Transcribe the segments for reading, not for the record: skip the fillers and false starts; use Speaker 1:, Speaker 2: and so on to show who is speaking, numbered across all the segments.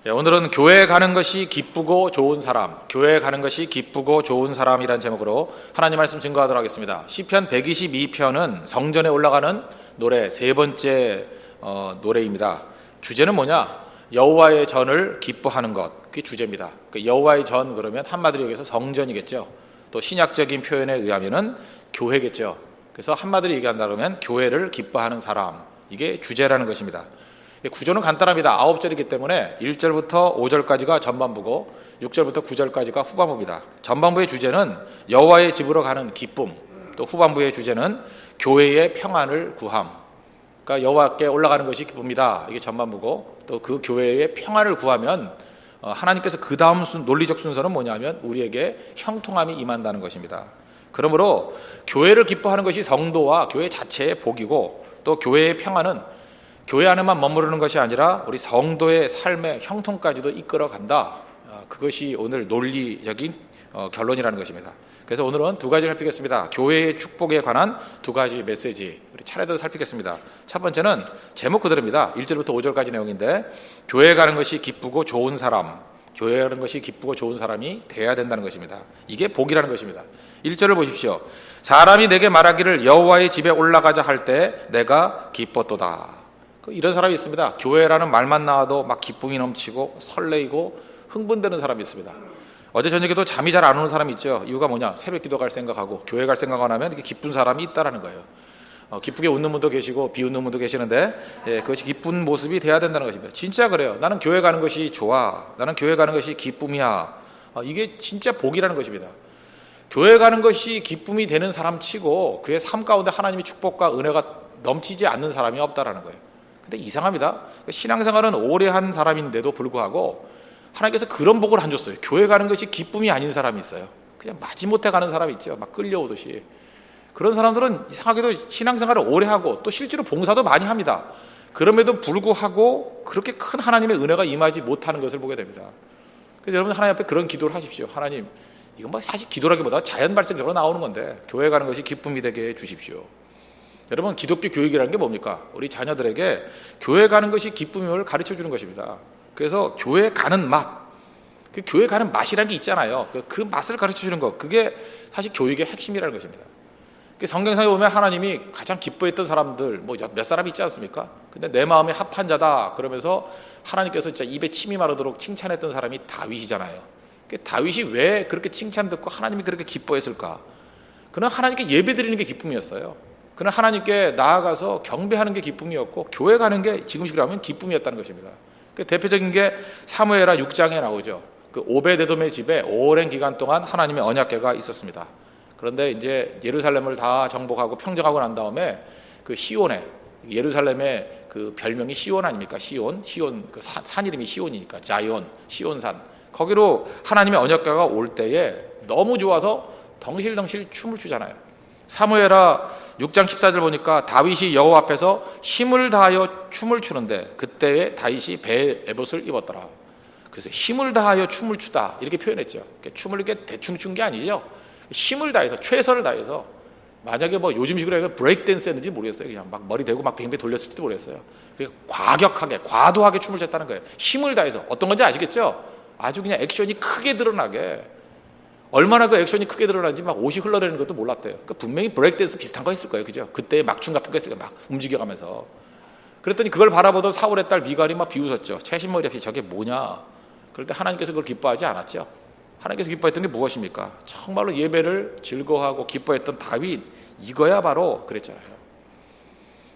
Speaker 1: 오늘은 교회 가는 것이 기쁘고 좋은 사람, 교회 가는 것이 기쁘고 좋은 사람이라는 제목으로 하나님 말씀 증거하도록 하겠습니다. 시편 122편은 성전에 올라가는 노래 세 번째 노래입니다. 주제는 뭐냐? 여호와의 전을 기뻐하는 것, 그게 주제입니다. 여호와의 전 그러면 한마디로 얘기해서 성전이겠죠. 또 신약적인 표현에 의하면은 교회겠죠. 그래서 한마디로 얘기한다 그러면 교회를 기뻐하는 사람, 이게 주제라는 것입니다. 구조는 간단합니다. 9절이기 때문에 1절부터 5절까지가 전반부고 6절부터 9절까지가 후반부입니다. 전반부의 주제는 여호와의 집으로 가는 기쁨, 또 후반부의 주제는 교회의 평안을 구함. 그러니까 여호와께 올라가는 것이 기쁩니다. 이게 전반부고, 또 그 교회의 평안을 구하면 하나님께서 그 다음 논리적 순서는 뭐냐면 우리에게 형통함이 임한다는 것입니다. 그러므로 교회를 기뻐하는 것이 성도와 교회 자체의 복이고, 또 교회의 평안은 교회 안에만 머무르는 것이 아니라 우리 성도의 삶의 형통까지도 이끌어간다. 그것이 오늘 논리적인 결론이라는 것입니다. 그래서 오늘은 두 가지를 살피겠습니다. 교회의 축복에 관한 두 가지 메시지 우리 차례대로 살피겠습니다. 첫 번째는 제목 그대로입니다. 1절부터 5절까지 내용인데, 교회 가는 것이 기쁘고 좋은 사람, 교회 가는 것이 기쁘고 좋은 사람이 돼야 된다는 것입니다. 이게 복이라는 것입니다. 1절을 보십시오. 사람이 내게 말하기를 여호와의 집에 올라가자 할 때 내가 기뻤도다. 이런 사람이 있습니다. 교회라는 말만 나와도 막 기쁨이 넘치고 설레이고 흥분되는 사람이 있습니다. 어제 저녁에도 잠이 잘 안 오는 사람이 있죠. 이유가 뭐냐? 새벽 기도 갈 생각하고 교회 갈 생각 안 하면 이렇게 기쁜 사람이 있다라는 거예요. 기쁘게 웃는 분도 계시고 비웃는 분도 계시는데, 그것이 기쁜 모습이 돼야 된다는 것입니다. 진짜 그래요. 나는 교회 가는 것이 좋아. 나는 교회 가는 것이 기쁨이야. 이게 진짜 복이라는 것입니다. 교회 가는 것이 기쁨이 되는 사람 치고 그의 삶 가운데 하나님의 축복과 은혜가 넘치지 않는 사람이 없다라는 거예요. 근데 이상합니다. 신앙생활은 오래 한 사람인데도 불구하고 하나님께서 그런 복을 안 줬어요. 교회 가는 것이 기쁨이 아닌 사람이 있어요. 그냥 마지못해 가는 사람이 있죠. 막 끌려오듯이. 그런 사람들은 이상하게도 신앙생활을 오래 하고 또 실제로 봉사도 많이 합니다. 그럼에도 불구하고 그렇게 큰 하나님의 은혜가 임하지 못하는 것을 보게 됩니다. 그래서 여러분 하나님 앞에 그런 기도를 하십시오. 하나님, 이건 뭐 사실 기도라기보다 자연 발생적으로 나오는 건데 교회 가는 것이 기쁨이 되게 해주십시오. 여러분, 기독교 교육이라는 게 뭡니까? 우리 자녀들에게 교회 가는 것이 기쁨임을 가르쳐 주는 것입니다. 그래서 교회 가는 맛, 그 교회 가는 맛이라는 게 있잖아요. 그 맛을 가르쳐 주는 것, 그게 사실 교육의 핵심이라는 것입니다. 성경상에 보면 하나님이 가장 기뻐했던 사람들 뭐 몇 사람 있지 않습니까? 근데 내 마음에 합한 자다 그러면서 하나님께서 진짜 입에 침이 마르도록 칭찬했던 사람이 다윗이잖아요. 다윗이 왜 그렇게 칭찬 듣고 하나님이 그렇게 기뻐했을까? 그는 하나님께 예배드리는 게 기쁨이었어요. 그는 하나님께 나아가서 경배하는 게 기쁨이었고 교회 가는 게 지금식으로 하면 기쁨이었다는 것입니다. 대표적인 게 사무엘하 6장에 나오죠. 그 오베데돔의 집에 오랜 기간 동안 하나님의 언약궤가 있었습니다. 그런데 이제 예루살렘을 다 정복하고 평정하고 난 다음에 그 시온에, 예루살렘의 그 별명이 시온 아닙니까? 시온 그 산 이름이 시온이니까 자이온, 시온산. 거기로 하나님의 언약궤가 올 때에 너무 좋아서 덩실덩실 춤을 추잖아요. 사무엘하 6장 14절 보니까 다윗이 여호와 앞에서 힘을 다하여 춤을 추는데 그때에 다윗이 배에 에봇을 입었더라. 그래서 힘을 다하여 춤을 추다 이렇게 표현했죠. 춤을 이렇게 대충 춘 게 아니죠. 힘을 다해서, 최선을 다해서. 만약에 뭐 요즘식으로 하면 브레이크 댄스 했는지 모르겠어요. 그냥 막 머리 대고 막 뱅뱅 돌렸을지도 모르겠어요. 과격하게, 과도하게 춤을 췄다는 거예요. 힘을 다해서. 어떤 건지 아시겠죠? 아주 그냥 액션이 크게 드러나게. 얼마나 그 액션이 크게 드러나는지 막 옷이 흘러내리는 것도 몰랐대요. 분명히 브레이크 댄스 비슷한 거 했을 거예요. 그죠? 그때 막춤 같은 거 했을 거예요. 막 움직여가면서. 그랬더니 그걸 바라보던 사울의 딸 미갈이 막 비웃었죠. 채신머리 없이 저게 뭐냐. 그럴 때 하나님께서 그걸 기뻐하지 않았죠. 하나님께서 기뻐했던 게 무엇입니까? 정말로 예배를 즐거워하고 기뻐했던 다윗, 이거야 바로 그랬잖아요.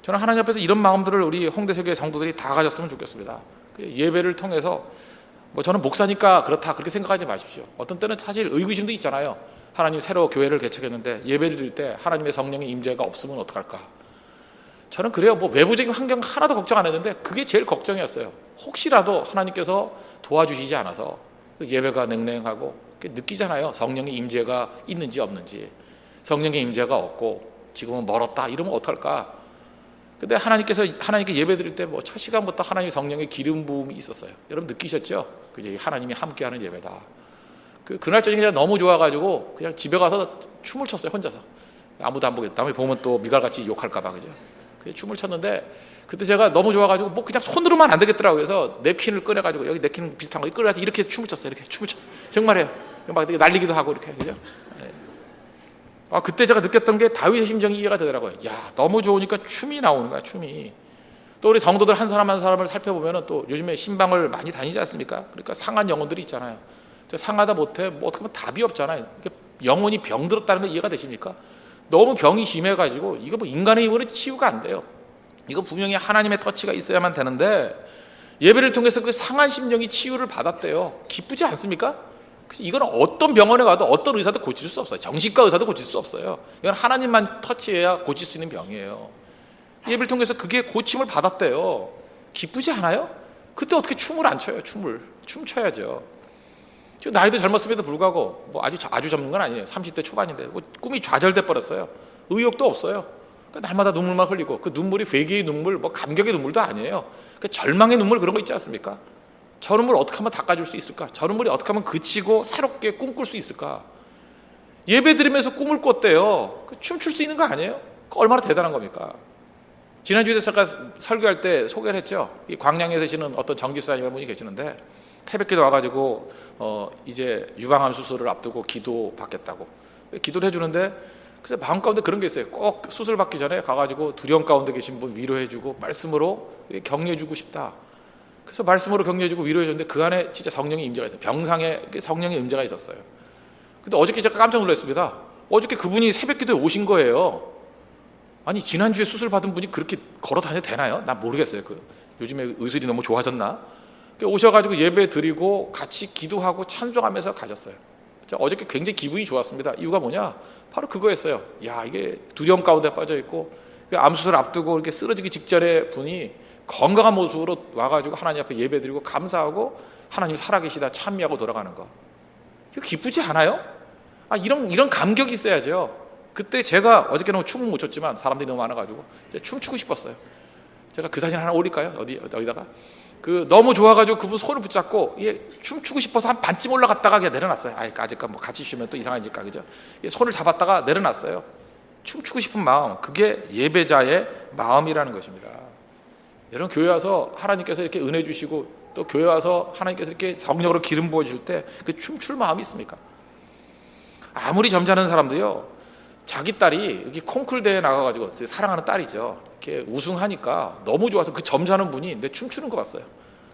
Speaker 1: 저는 하나님 앞에서 이런 마음들을 우리 홍대세교회 성도들이 다 가졌으면 좋겠습니다. 예배를 통해서 뭐 저는 목사니까 그렇다 그렇게 생각하지 마십시오. 어떤 때는 사실 의구심도 있잖아요. 하나님 새로 교회를 개척했는데 예배를 드릴 때 하나님의 성령의 임재가 없으면 어떡할까? 저는 그래요. 뭐 외부적인 환경 하나도 걱정 안 했는데 그게 제일 걱정이었어요. 혹시라도 하나님께서 도와주시지 않아서 예배가 냉랭하고 느끼잖아요. 성령의 임재가 있는지 없는지. 성령의 임재가 없고 지금은 멀었다 이러면 어떡할까? 근데 하나님께 예배드릴 때 뭐 첫 시간부터 하나님의 성령의 기름 부음이 있었어요. 여러분 느끼셨죠? 그게 하나님이 함께하는 예배다. 그날 저녁에 그냥 너무 좋아가지고 그냥 집에 가서 춤을 췄어요. 혼자서. 아무도 안 보겠다. 다음에 보면 또 미갈같이 욕할까봐 그죠? 그 춤을 췄는데 그때 제가 너무 좋아가지고 뭐 그냥 손으로만 안 되겠더라고요. 그래서 냅킨을 꺼내가지고 여기 냅킨 비슷한 거 끌어가지고 이렇게 춤을 췄어요. 이렇게 춤을 췄어요. 정말이에요. 막 되게 날리기도 하고 이렇게 그죠? 그때 제가 느꼈던 게 다윗의 심정이 이해가 되더라고요. 야, 너무 좋으니까 춤이 나오는 거야, 춤이. 또 우리 성도들 한 사람 한 사람을 살펴보면은 또 요즘에 신방을 많이 다니지 않습니까? 그러니까 상한 영혼들이 있잖아요. 상하다 못해 뭐 어떻게 보면 답이 없잖아요. 영혼이 병들었다는 거 이해가 되십니까? 너무 병이 심해가지고 이거 뭐 인간의 힘으로 치유가 안 돼요. 이거 분명히 하나님의 터치가 있어야만 되는데 예배를 통해서 그 상한 심령이 치유를 받았대요. 기쁘지 않습니까? 이건 어떤 병원에 가도 어떤 의사도 고칠 수 없어요. 정신과 의사도 고칠 수 없어요. 이건 하나님만 터치해야 고칠 수 있는 병이에요. 예배를 통해서 그게 고침을 받았대요. 기쁘지 않아요? 그때 어떻게 춤을 안 춰요? 춤춰야죠. 지금 나이도 젊었음에도 불구하고 뭐 아주 젊은 건 아니에요. 30대 초반인데 뭐 꿈이 좌절돼 버렸어요. 의욕도 없어요. 그러니까 날마다 눈물만 흘리고 그 눈물이 회개의 눈물, 뭐 감격의 눈물도 아니에요. 그 절망의 눈물 그런 거 있지 않습니까? 저 눈물 어떻게 하면 닦아줄 수 있을까? 저 눈물이 어떻게 하면 그치고 새롭게 꿈꿀 수 있을까? 예배 드리면서 꿈을 꿨대요. 춤출 수 있는 거 아니에요? 얼마나 대단한 겁니까? 지난주에 제가 설교할 때 소개를 했죠. 이 광양에 계시는 어떤 정집사님이라는 분이 계시는데 태백기도 와가지고 이제 유방암 수술을 앞두고 기도 받겠다고 기도를 해주는데 그래서 마음 가운데 그런 게 있어요. 꼭 수술 받기 전에 가가지고 두려움 가운데 계신 분 위로해주고 말씀으로 격려해주고 싶다. 그래서 말씀으로 격려해주고 위로해줬는데 그 안에 진짜 성령의 임재가 있어요. 병상에 성령의 임재가 있었어요. 근데 어저께 제가 깜짝 놀랐습니다. 어저께 그분이 새벽기도에 오신 거예요. 아니 지난주에 수술 받은 분이 그렇게 걸어 다녀도 되나요? 난 모르겠어요. 요즘에 의술이 너무 좋아졌나? 오셔가지고 예배 드리고 같이 기도하고 찬송하면서 가셨어요. 어저께 굉장히 기분이 좋았습니다. 이유가 뭐냐? 바로 그거였어요. 야, 이게 두려움 가운데 빠져 있고 암 수술 앞두고 이렇게 쓰러지기 직전에 분이 건강한 모습으로 와가지고 하나님 앞에 예배 드리고 감사하고 하나님 살아계시다 찬미하고 돌아가는 거. 이거 기쁘지 않아요? 이런 감격이 있어야죠. 그때 제가 어저께는 춤을 못 췄지만 사람들이 너무 많아가지고 춤추고 싶었어요. 제가 그 사진 하나 올릴까요? 어디다가? 너무 좋아가지고 그분 손을 붙잡고 춤추고 싶어서 한 반쯤 올라갔다가 그냥 내려놨어요. 아직까 뭐 같이 쉬면 또 이상하니까 그죠? 손을 잡았다가 내려놨어요. 춤추고 싶은 마음, 그게 예배자의 마음이라는 것입니다. 여러분 교회 와서 하나님께서 이렇게 은혜 주시고 또 교회 와서 하나님께서 이렇게 성령으로 기름 부어 주실 때 그 춤출 마음이 있습니까? 아무리 점잖은 사람도요, 자기 딸이 여기 콩쿨 대회 나가가지고 사랑하는 딸이죠. 이렇게 우승하니까 너무 좋아서 그 점잖은 분이 내 춤추는 거 봤어요.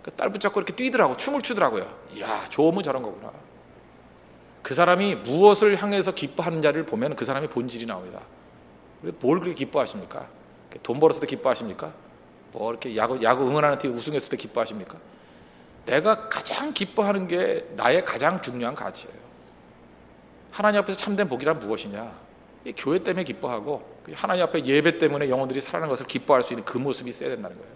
Speaker 1: 그 딸 붙잡고 이렇게 뛰더라고, 춤을 추더라고요. 이야, 좋으면 저런 거구나. 그 사람이 무엇을 향해서 기뻐하는지를 보면 그 사람의 본질이 나옵니다. 뭘 그렇게 기뻐하십니까? 돈 벌었을 때 기뻐하십니까? 뭐 이렇게 야구 응원하는 팀 우승했을 때 기뻐하십니까? 내가 가장 기뻐하는 게 나의 가장 중요한 가치예요. 하나님 앞에서 참된 복이란 무엇이냐? 교회 때문에 기뻐하고 하나님 앞에 예배 때문에 영혼들이 살아나는 것을 기뻐할 수 있는 그 모습이 있어야 된다는 거예요.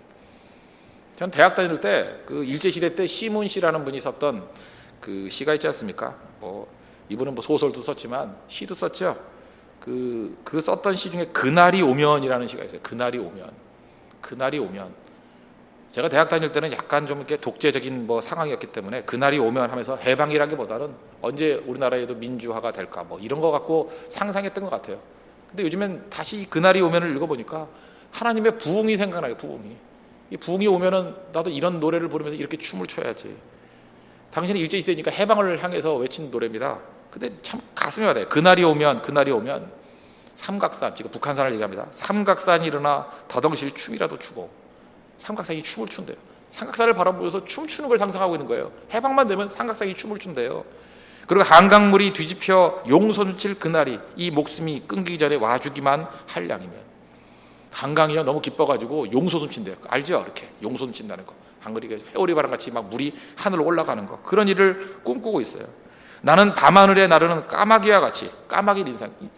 Speaker 1: 전 대학 다닐 때 일제시대 때 시문 씨라는 분이 썼던 그 시가 있지 않습니까? 이분은 소설도 썼지만 시도 썼죠. 그 썼던 시 중에 그날이 오면이라는 시가 있어요. 그날이 오면 제가 대학 다닐 때는 약간 좀 이렇게 독재적인 상황이었기 때문에 그날이 오면 하면서 해방이라기보다는 언제 우리나라에도 민주화가 될까 이런 거 갖고 상상했던 것 같아요. 근데 요즘엔 다시 그날이 오면을 읽어보니까 하나님의 부흥이 생각나요. 이 부흥이 오면은 나도 이런 노래를 부르면서 이렇게 춤을 춰야지. 당신이 일제시대니까 해방을 향해서 외친 노래입니다. 근데 참 가슴이 와닿아요. 그날이 오면 삼각산, 지금 북한산을 얘기합니다. 삼각산이 일어나 더덩실 춤이라도 추고. 삼각산이 춤을 춘대요. 삼각산을 바라보면서 춤추는 걸 상상하고 있는 거예요. 해방만 되면 삼각산이 춤을 춘대요. 그리고 한강물이 뒤집혀 용손 칠 그날이 이 목숨이 끊기기 전에 와주기만 할 양이면. 한강이요 너무 기뻐가지고 용손 친대요. 알죠? 이렇게 용손 친다는 거. 한글이 회오리 바람같이 막 물이 하늘로 올라가는 거. 그런 일을 꿈꾸고 있어요. 나는 밤하늘에 나르는 까마귀와 같이 까마귀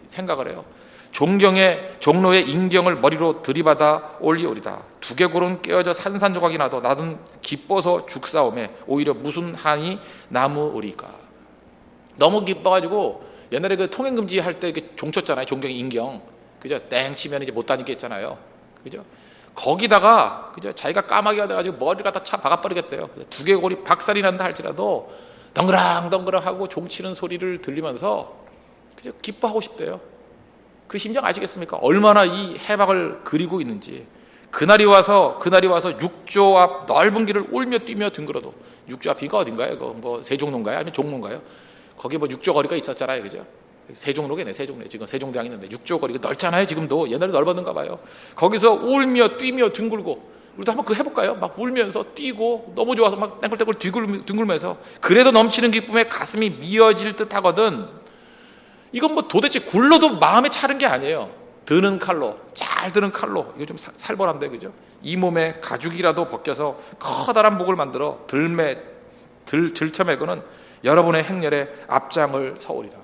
Speaker 1: 생각을 해요. 종로의 인경을 머리로 들이받아 올리오리다. 두개골은 깨어져 산산조각이 나도 나는 기뻐서 죽사오매 오히려 무슨 한이 남으리까. 너무 기뻐가지고 옛날에 통행금지 할 때 종 쳤잖아요. 종경의 인경, 그죠? 땡 치면 이제 못 다니게 했잖아요, 그죠? 거기다가 그죠? 자기가 까마귀가 돼가지고 머리를 갖다 차 박아버리겠대요. 두개골이 박살이 난다 할지라도 덩그랑덩그랑하고 종 치는 소리를 들리면서 그죠? 기뻐하고 싶대요. 그 심정 아시겠습니까? 얼마나 이 해방을 그리고 있는지. 그날이 와서 6조 앞 넓은 길을 울며 뛰며 뒹굴어도, 6조 앞이가 어딘가요? 뭐 세종로인가요? 아니면 종로인가요? 거기 뭐 6조 거리가 있었잖아요, 그죠? 세종로겠네, 세종로. 지금 세종대왕 있는데 6조 거리가 넓잖아요, 지금도. 옛날에 넓었는가 봐요. 거기서 울며 뛰며 뒹굴고, 우리도 한번 그거 해볼까요? 막 울면서 뛰고 너무 좋아서 막 땡글땡글 뒹굴면서, 그래도 넘치는 기쁨에 가슴이 미어질 듯 하거든. 이건 뭐 도대체 굴러도 마음에 차는 게 아니에요. 드는 칼로, 잘 드는 칼로, 이거 좀 살벌한데, 그죠? 이 몸에 가죽이라도 벗겨서 커다란 목을 만들어 들쳐매고는 여러분의 행렬에 앞장을 서오리다.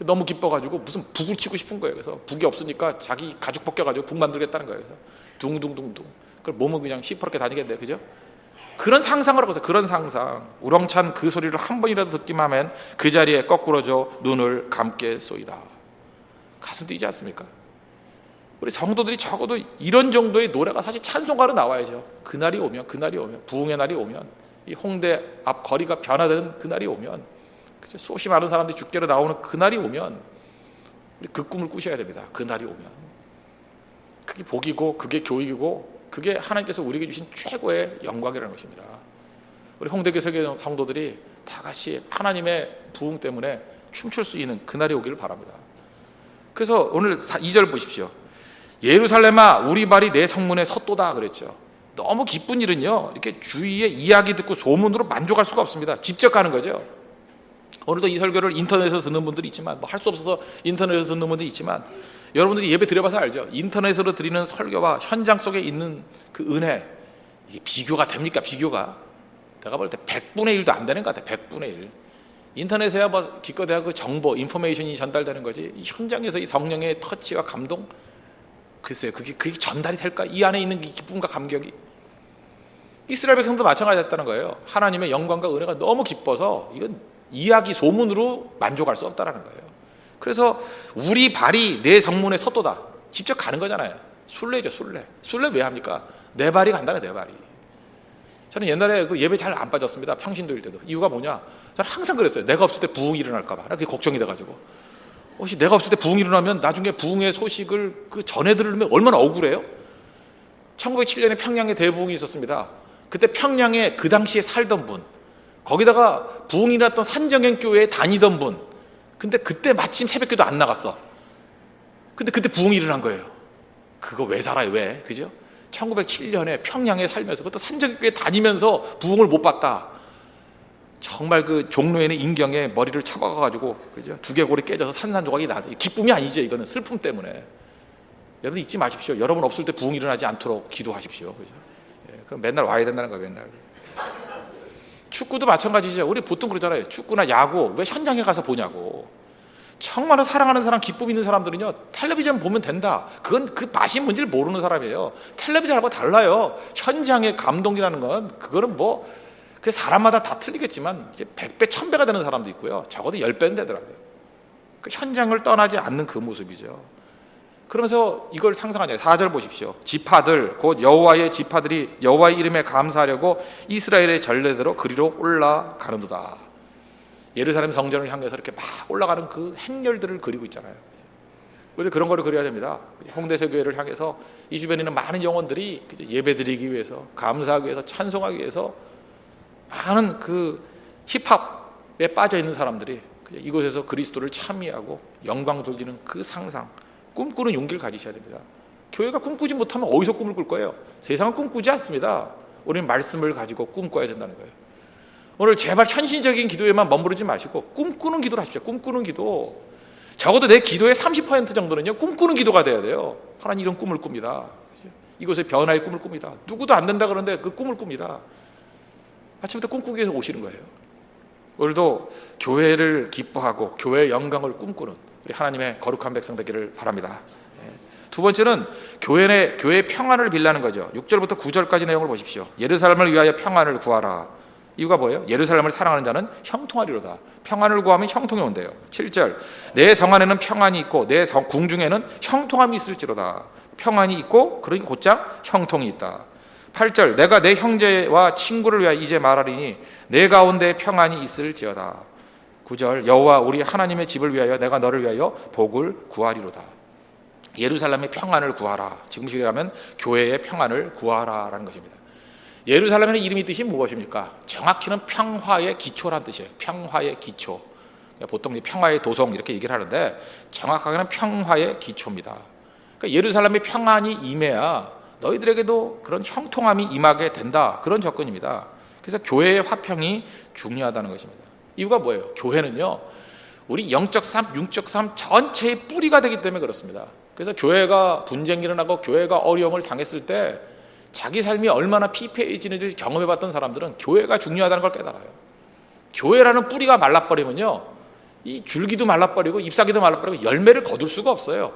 Speaker 1: 너무 기뻐가지고 무슨 북을 치고 싶은 거예요. 그래서 북이 없으니까 자기 가죽 벗겨가지고 북 만들겠다는 거예요. 그래서 둥둥둥둥. 그럼 몸은 그냥 시퍼렇게 다니겠네요, 그죠? 그런 상상을 하고 있어요. 그런 상상. 우렁찬 그 소리를 한 번이라도 듣기만 하면 그 자리에 거꾸러져 눈을 감겠소이다. 가슴 뛰지 않습니까? 우리 성도들이 적어도 이런 정도의 노래가 사실 찬송가로 나와야죠. 그날이 오면, 부흥의 날이 오면, 이 홍대 앞 거리가 변화되는 그날이 오면, 수없이 많은 사람들이 주께로 나오는 그날이 오면, 우리 그 꿈을 꾸셔야 됩니다. 그날이 오면. 그게 복이고, 그게 교육이고, 그게 하나님께서 우리에게 주신 최고의 영광이라는 것입니다. 우리 홍대교회 세계 성도들이 다 같이 하나님의 부흥 때문에 춤출 수 있는 그날이 오기를 바랍니다. 그래서 오늘 2절 보십시오. 예루살렘아, 우리 발이 내 성문에 섰도다 그랬죠. 너무 기쁜 일은요, 이렇게 주위에 이야기 듣고 소문으로 만족할 수가 없습니다. 직접 가는 거죠. 오늘도 이 설교를 인터넷에서 듣는 분들이 있지만, 뭐 할 수 없어서 인터넷에서 듣는 분들이 있지만, 여러분들이 예배 드려봐서 알죠. 인터넷으로 드리는 설교와 현장 속에 있는 그 은혜, 이게 비교가 됩니까? 비교가? 내가 볼 때 100분의 1도 안 되는 것 같아요. 100분의 1. 인터넷에야 뭐 기껏해야 그 정보, 인포메이션이 전달되는 거지, 이 현장에서 이 성령의 터치와 감동, 글쎄요, 그게 전달이 될까? 이 안에 있는 기쁨과 감격이. 이스라엘 백성도 마찬가지였다는 거예요. 하나님의 영광과 은혜가 너무 기뻐서 이건 이야기 소문으로 만족할 수 없다라는 거예요. 그래서 우리 발이 내 성문에 섰도다. 직접 가는 거잖아요. 순례죠, 순례. 순례 왜 합니까? 내 발이 간다네, 내 발이. 저는 옛날에 그 예배 잘 안 빠졌습니다. 평신도일 때도. 이유가 뭐냐? 저는 항상 그랬어요. 내가 없을 때 부흥이 일어날까 봐. 그게 걱정이 돼가지고. 혹시 내가 없을 때 부흥이 일어나면 나중에 부흥의 소식을 그 전해 들으면 얼마나 억울해요? 1907년에 평양에 대부흥이 있었습니다. 그때 평양에 그 당시에 살던 분, 거기다가 부흥이 일어났던 산정현 교회에 다니던 분, 근데 그때 마침 새벽기도 안 나갔어. 근데 그때 부흥이 일어난 거예요. 그거 왜 살아요? 왜? 그죠? 1907년에 평양에 살면서, 그것도 산정현 교회에 다니면서 부흥을 못 봤다. 정말 그 종로에는 인경에 머리를 쳐박아가지고, 그죠? 두개골이 깨져서 산산조각이 나죠. 기쁨이 아니죠. 이거는 슬픔 때문에. 여러분 잊지 마십시오. 여러분 없을 때 부흥이 일어나지 않도록 기도하십시오. 그죠? 예, 그럼 맨날 와야 된다는 거예요. 맨날. 축구도 마찬가지죠. 우리 보통 그러잖아요. 축구나 야구 왜 현장에 가서 보냐고. 정말로 사랑하는 사람, 기쁨 있는 사람들은요, 텔레비전 보면 된다. 그건 그 맛이 뭔지를 모르는 사람이에요. 텔레비전하고 달라요. 현장의 감동이라는 건, 그거는 뭐 그 사람마다 다 틀리겠지만 이제 100배, 1000배가 되는 사람도 있고요. 적어도 10배는 되더라고요. 그 현장을 떠나지 않는 그 모습이죠. 그러면서 이걸 상상하냐. 4절 보십시오. 지파들, 곧 여호와의 지파들이 여호와의 이름에 감사하려고 이스라엘의 전례대로 그리로 올라가는도다. 예루살렘 성전을 향해서 이렇게 막 올라가는 그 행렬들을 그리고 있잖아요. 그래서 그런 거를 그려야 됩니다. 홍대세교회를 향해서 이 주변에 있는 많은 영혼들이 예배드리기 위해서, 감사하기 위해서, 찬송하기 위해서 많은 그 힙합에 빠져 있는 사람들이 이곳에서 그리스도를 찬미하고 영광 돌리는 그 상상, 꿈꾸는 용기를 가지셔야 됩니다. 교회가 꿈꾸지 못하면 어디서 꿈을 꿀 거예요? 세상은 꿈꾸지 않습니다. 우리는 말씀을 가지고 꿈꿔야 된다는 거예요. 오늘 제발 현실적인 기도에만 머무르지 마시고 꿈꾸는 기도를 하십시오. 꿈꾸는 기도. 적어도 내 기도의 30% 정도는요, 꿈꾸는 기도가 돼야 돼요. 하나님 이런 꿈을 꿉니다. 이곳에 변화의 꿈을 꿉니다. 누구도 안 된다 그러는데 그 꿈을 꿉니다. 아침부터 꿈꾸기 위해서 오시는 거예요. 오늘도 교회를 기뻐하고 교회의 영광을 꿈꾸는 우리 하나님의 거룩한 백성 되기를 바랍니다. 두 번째는 교회의 평안을 빌라는 거죠. 6절부터 9절까지 내용을 보십시오. 예루살렘을 위하여 평안을 구하라. 이유가 뭐예요? 예루살렘을 사랑하는 자는 형통하리로다. 평안을 구하면 형통이 온대요. 7절, 내 성 안에는 평안이 있고 내 궁중에는 형통함이 있을지로다. 평안이 있고 그러니 곧장 형통이 있다. 8절, 내가 내 형제와 친구를 위하여 이제 말하리니 내 가운데 평안이 있을지어다. 9절, 여호와 우리 하나님의 집을 위하여 내가 너를 위하여 복을 구하리로다. 예루살렘의 평안을 구하라. 지금식으로 가면 교회의 평안을 구하라라는 것입니다. 예루살렘의 이름의 뜻이 무엇입니까? 정확히는 평화의 기초란 뜻이에요. 평화의 기초. 보통 평화의 도성 이렇게 얘기를 하는데 정확하게는 평화의 기초입니다. 그러니까 예루살렘의 평안이 임해야 너희들에게도 그런 형통함이 임하게 된다. 그런 접근입니다. 그래서 교회의 화평이 중요하다는 것입니다. 이유가 뭐예요? 교회는요, 우리 영적 삶, 육적 삶 전체의 뿌리가 되기 때문에 그렇습니다. 그래서 교회가 분쟁이 일어나고 교회가 어려움을 당했을 때 자기 삶이 얼마나 피폐해지는지 경험해봤던 사람들은 교회가 중요하다는 걸 깨달아요. 교회라는 뿌리가 말라버리면요, 이 줄기도 말라버리고 잎사귀도 말라버리고 열매를 거둘 수가 없어요.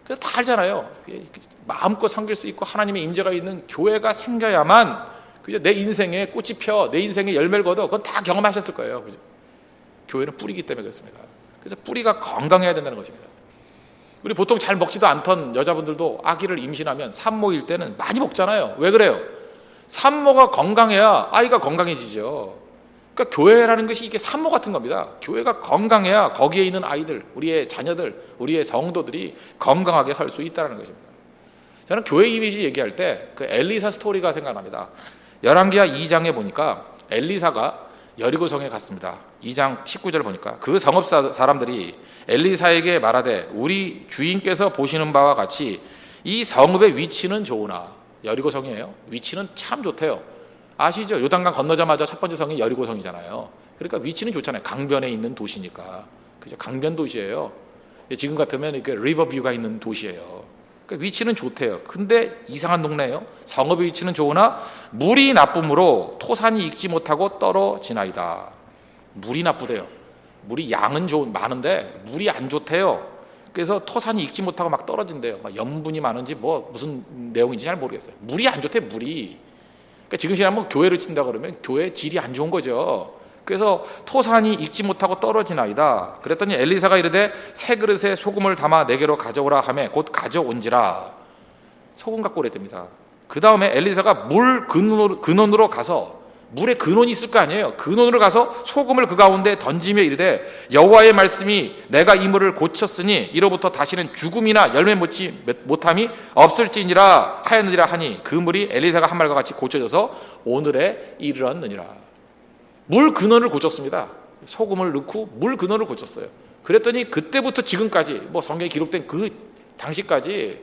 Speaker 1: 그래서 다 알잖아요. 마음껏 섬길 수 있고 하나님의 임재가 있는 교회가 생겨야만 그죠? 내 인생에 꽃이 펴, 내 인생에 열매를 거둬. 그건 다 경험하셨을 거예요. 그죠? 교회는 뿌리기 때문에 그렇습니다. 그래서 뿌리가 건강해야 된다는 것입니다. 우리 보통 잘 먹지도 않던 여자분들도 아기를 임신하면 산모일 때는 많이 먹잖아요. 왜 그래요? 산모가 건강해야 아이가 건강해지죠. 그러니까 교회라는 것이 이게 산모 같은 겁니다. 교회가 건강해야 거기에 있는 아이들, 우리의 자녀들, 우리의 성도들이 건강하게 살 수 있다는 것입니다. 저는 교회 이미지 얘기할 때 그 엘리사 스토리가 생각납니다. 열왕기하 2장에 보니까 엘리사가 여리고성에 갔습니다. 2장 19절을 보니까 그 성읍 사람들이 엘리사에게 말하되 우리 주인께서 보시는 바와 같이 이 성읍의 위치는 좋으나, 여리고성이에요. 위치는 참 좋대요. 아시죠? 요단강 건너자마자 첫 번째 성이 여리고성이잖아요. 그러니까 위치는 좋잖아요. 강변에 있는 도시니까. 그죠? 강변 도시예요. 지금 같으면 이렇게 리버뷰가 있는 도시예요. 그러니까 위치는 좋대요. 근데 이상한 동네예요. 성읍의 위치는 좋으나 물이 나쁨으로 토산이 익지 못하고 떨어지나이다. 물이 나쁘대요. 물이 양은 많은데 물이 안 좋대요. 그래서 토산이 익지 못하고 막 떨어진대요. 막 염분이 많은지 뭐 무슨 내용인지 잘 모르겠어요. 물이 안 좋대, 물이. 그러니까 지금 시간 뭐 교회를 친다 그러면 교회 질이 안 좋은 거죠. 그래서 토산이 익지 못하고 떨어지나이다. 그랬더니 엘리사가 이르되 새 그릇에 소금을 담아 내게로 가져오라 하매 곧 가져온지라. 소금 갖고 오랬답니다. 그 다음에 엘리사가 물 근원으로 가서, 물에 근원이 있을 거 아니에요. 근원으로 가서 소금을 그 가운데 던지며 이르되 여호와의 말씀이 내가 이 물을 고쳤으니 이로부터 다시는 죽음이나 열매 못함이 없을지니라 하였느니라 하니 그 물이 엘리사가 한 말과 같이 고쳐져서 오늘에 이르렀느니라. 물 근원을 고쳤습니다. 소금을 넣고 물 근원을 고쳤어요. 그랬더니 그때부터 지금까지 뭐 성경에 기록된 그 당시까지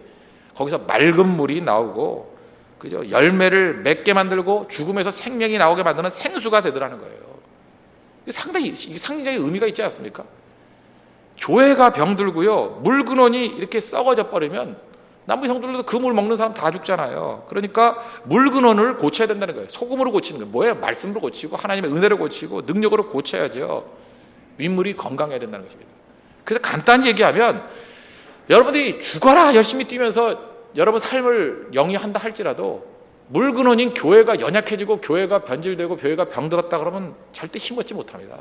Speaker 1: 거기서 맑은 물이 나오고, 그죠? 열매를 맺게 만들고 죽음에서 생명이 나오게 만드는 생수가 되더라는 거예요. 상당히 상징적인 의미가 있지 않습니까? 교회가 병들고요, 물 근원이 이렇게 썩어져 버리면 남부 형들도 그 물 먹는 사람 다 죽잖아요. 그러니까 물 근원을 고쳐야 된다는 거예요. 소금으로 고치는 거예요. 뭐예요? 말씀으로 고치고 하나님의 은혜로 고치고 능력으로 고쳐야죠. 윗물이 건강해야 된다는 것입니다. 그래서 간단히 얘기하면 여러분들이 죽어라 열심히 뛰면서 여러분 삶을 영위한다 할지라도 물 근원인 교회가 연약해지고 교회가 변질되고 교회가 병들었다 그러면 절대 힘없지 못합니다.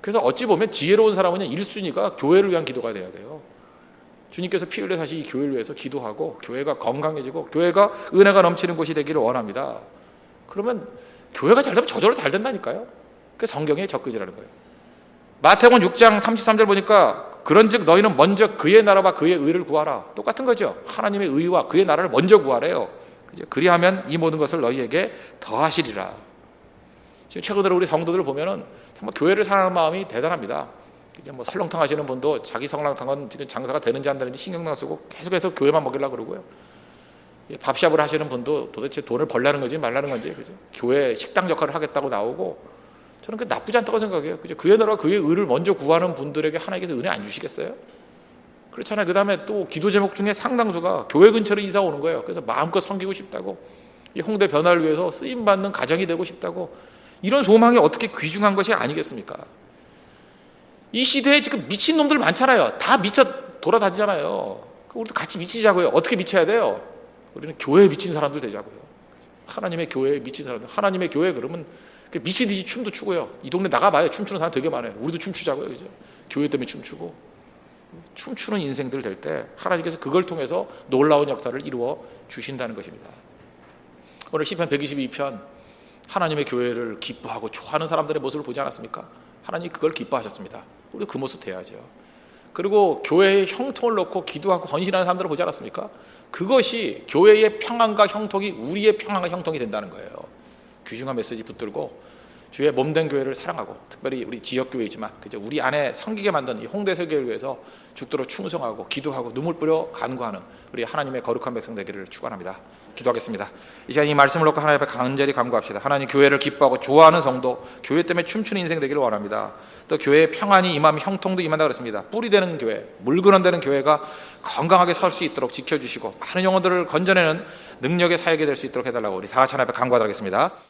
Speaker 1: 그래서 어찌 보면 지혜로운 사람은 1순위가 교회를 위한 기도가 돼야 돼요. 주님께서 피 흘려 사실 이 교회를 위해서 기도하고 교회가 건강해지고 교회가 은혜가 넘치는 곳이 되기를 원합니다. 그러면 교회가 잘 되면 저절로 잘 된다니까요. 그게 성경의 적그지라는 거예요. 마태복음 6장 33절 보니까 그런즉 너희는 먼저 그의 나라와 그의 의를 구하라. 똑같은 거죠. 하나님의 의와 그의 나라를 먼저 구하래요. 그리하면 이 모든 것을 너희에게 더하시리라. 지금 최근 들어 우리 성도들을 보면은 정말 교회를 사랑하는 마음이 대단합니다. 이제 뭐 설렁탕 하시는 분도 자기 설렁탕은 지금 장사가 되는지 안 되는지 신경 안 쓰고 계속해서 교회만 먹이려고 그러고요. 밥샵을 하시는 분도 도대체 돈을 벌라는 건지 말라는 건지, 그죠? 교회 식당 역할을 하겠다고 나오고, 저는 그게 나쁘지 않다고 생각해요. 그죠? 그의 나라와 그의 의를 먼저 구하는 분들에게 하나님께서 은혜 안 주시겠어요? 그렇잖아요. 그 다음에 또 기도 제목 중에 상당수가 교회 근처로 이사 오는 거예요. 그래서 마음껏 섬기고 싶다고, 이 홍대 변화를 위해서 쓰임받는 가정이 되고 싶다고, 이런 소망이 어떻게 귀중한 것이 아니겠습니까? 이 시대에 지금 미친 놈들 많잖아요. 다 미쳐 돌아다니잖아요. 우리도 같이 미치자고요. 어떻게 미쳐야 돼요? 우리는 교회에 미친 사람들 되자고요. 하나님의 교회에 미친 사람들. 하나님의 교회 그러면 미친 듯이 춤도 추고요. 이 동네 나가봐요. 춤추는 사람 되게 많아요. 우리도 춤추자고요. 그죠? 교회 때문에 춤추고. 춤추는 인생들 될 때 하나님께서 그걸 통해서 놀라운 역사를 이루어 주신다는 것입니다. 오늘 시편 122편 하나님의 교회를 기뻐하고 좋아하는 사람들의 모습을 보지 않았습니까? 하나님이 그걸 기뻐하셨습니다. 우리 그 모습 돼야죠. 그리고 교회의 형통을 놓고 기도하고 헌신하는 사람들을 보지 않았습니까? 그것이 교회의 평안과 형통이 우리의 평안과 형통이 된다는 거예요. 귀중한 메시지 붙들고 주의 몸된 교회를 사랑하고, 특별히 우리 지역교회이지만 그죠, 우리 안에 섬기게 만든 이 홍대설교회를 위해서 죽도록 충성하고 기도하고 눈물 뿌려 간구하는 우리 하나님의 거룩한 백성 되기를 축원합니다. 기도하겠습니다. 이 시간 이 말씀을 놓고 하나님 앞에 간절히 간구합시다. 하나님, 교회를 기뻐하고 좋아하는 성도, 교회 때문에 춤추는 인생 되기를 원합니다. 또 교회의 평안이 임하면 형통도 임한다 그랬습니다. 뿌리 되는 교회, 물근원 되는 교회가 건강하게 설 수 있도록 지켜주시고 많은 영혼들을 건져내는 능력의 사역이 될 수 있도록 해달라고 우리 다 같이 하나님 앞에 간구하도록 하겠습니다.